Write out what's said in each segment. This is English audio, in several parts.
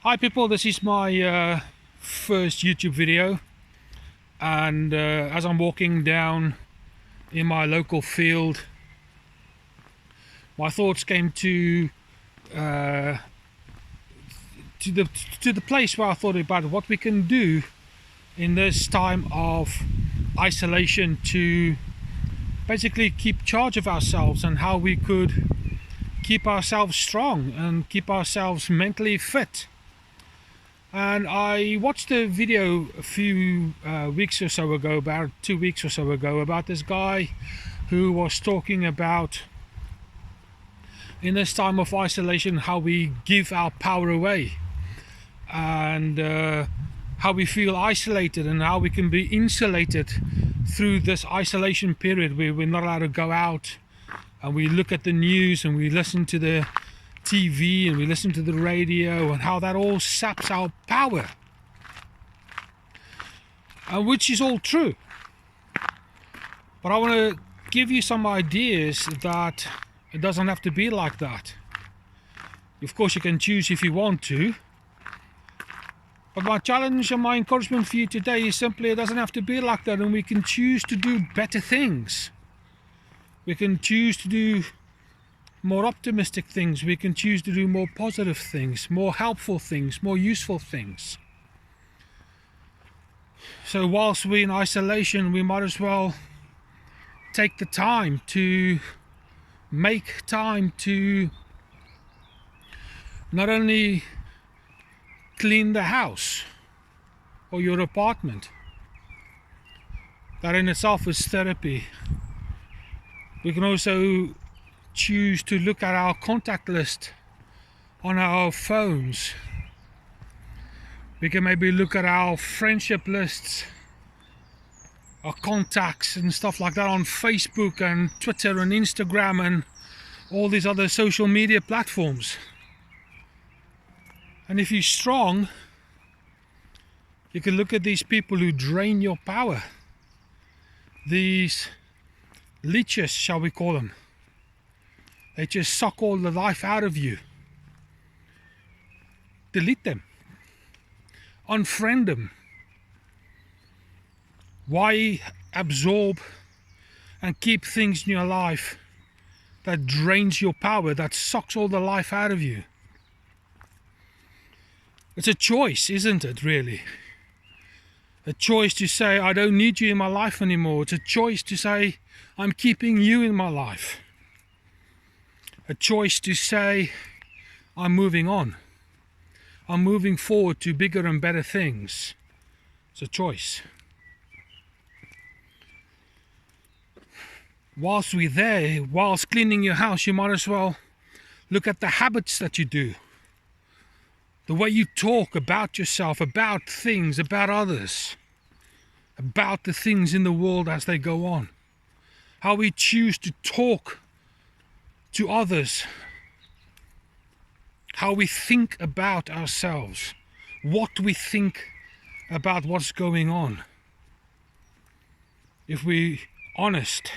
Hi people, this is my first YouTube video, and as I'm walking down in my local field, my thoughts came uh, to the place where I thought about what we can do in this time of isolation to basically keep charge of ourselves, and how we could keep ourselves strong and keep ourselves mentally fit. And I watched a video a few weeks or so ago, about 2 weeks or so ago, about this guy who was talking about, in this time of isolation, how we give our power away, and how we feel isolated, and how we can be insulated through this isolation period where we're not allowed to go out, and we look at the news and we listen to the TV and we listen to the radio, and how that all saps our power, and which is all true. But I want to give you some ideas that it doesn't have to be like that. Of course, you can choose if you want to, but my challenge and my encouragement for you today is simply, it doesn't have to be like that, and we can choose to do better things. We can choose to do more optimistic things. We can choose to do more positive things, more helpful things, more useful things. So whilst we're in isolation, we might as well take the time to make time to not only clean the house or your apartment. That in itself is therapy. We can also choose to look at our contact list on our phones. We can maybe look at our friendship lists, our contacts and stuff like that on Facebook and Twitter and Instagram and all these other social media platforms. And if you're strong, you can look at these people who drain your power, these leeches, shall we call them. They just suck all the life out of you. Delete them. Unfriend them. Why absorb and keep things in your life that drains your power, that sucks all the life out of you? It's a choice, isn't it, really? A choice to say, I don't need you in my life anymore. It's a choice to say, I'm keeping you in my life. A choice to say, I'm moving on. I'm moving forward to bigger and better things. It's a choice. Whilst we're there, whilst cleaning your house, you might as well look at the habits that you do. The way you talk about yourself, about things, about others, about the things in the world as they go on. How we choose to talk to others, how we think about ourselves, what we think about what's going on. If we're honest,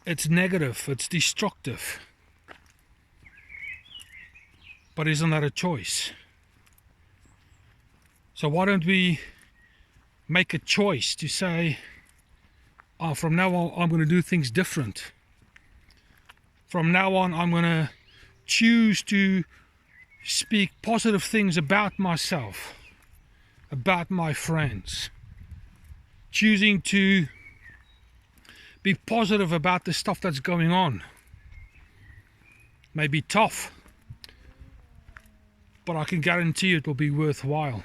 it's negative, it's destructive. But isn't that a choice? So why don't we make a choice to say, oh, from now on I'm going to do things different. From now on, I'm going to choose to speak positive things about myself, about my friends. Choosing to be positive about the stuff that's going on. May be tough, but I can guarantee you it will be worthwhile.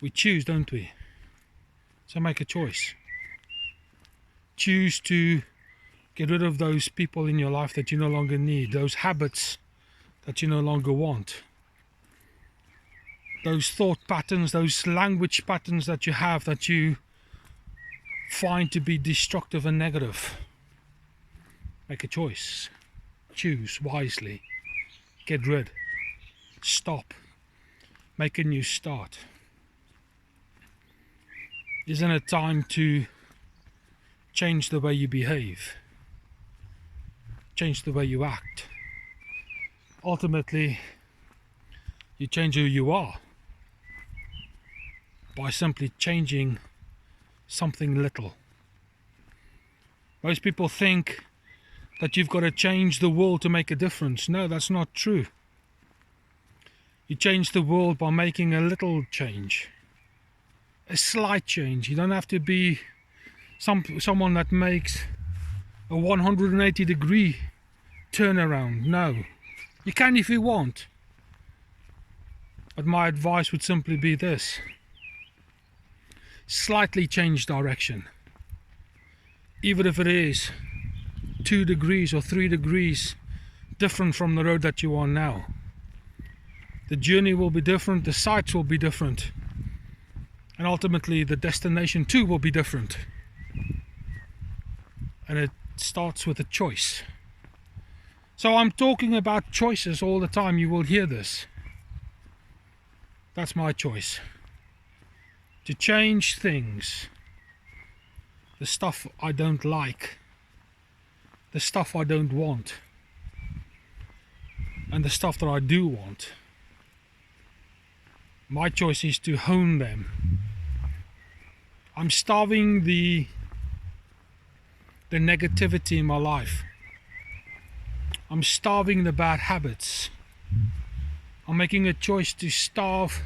We choose, don't we? So make a choice. Choose to get rid of those people in your life that you no longer need, those habits that you no longer want, those thought patterns, those language patterns that you have that you find to be destructive and negative. Make a choice. Choose wisely. Get rid. Stop. Make a new start. Isn't it time to change the way you behave? Change the way you act. ultimately you change who you are by simply changing something little. Most people think that you've got to change the world to make a difference. No, that's not true. You change the world by making a little change, a slight change. You don't have to be someone that makes a 180-degree turnaround. No, you can if you want. But my advice would simply be this: slightly change direction. Even if it is 2 degrees or 3 degrees different from the road that you are now. The journey will be different, the sights will be different, and ultimately the destination too will be different. And it starts with a choice. So I'm talking about choices all the time. You will hear this. That's my choice. To change things. The stuff I don't like. The stuff I don't want. And the stuff that I do want. My choice is to hone them. I'm starving the negativity in my life. I'm starving the bad habits. I'm making a choice to starve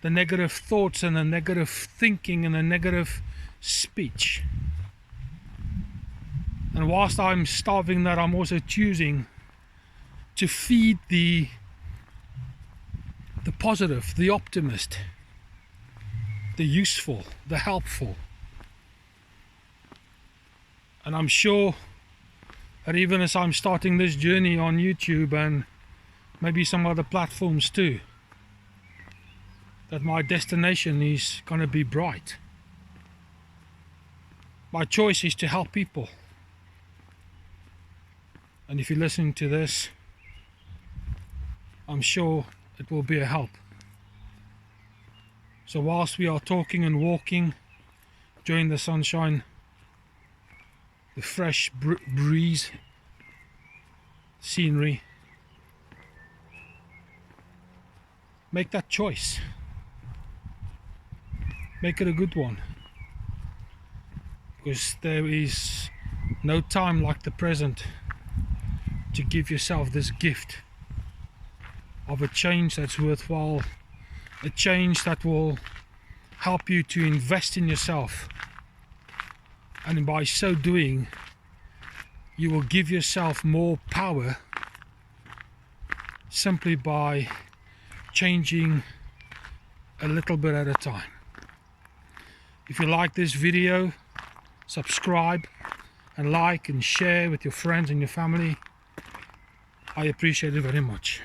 the negative thoughts and the negative thinking and the negative speech. And whilst I'm starving that, I'm also choosing to feed the positive, the optimist, the useful, the helpful. And I'm sure that even as I'm starting this journey on YouTube and maybe some other platforms too, that my destination is going to be bright. My choice is to help people. And if you're listening to this, I'm sure it will be a help. So whilst we are talking and walking, enjoying the sunshine, the fresh breeze, scenery, make that choice. Make it a good one. Because there is no time like the present to give yourself this gift of a change that's worthwhile, a change that will help you to invest in yourself, and by so doing you will give yourself more power simply by changing a little bit at a time. If you like this video, subscribe and like and share with your friends and your family. I appreciate it very much.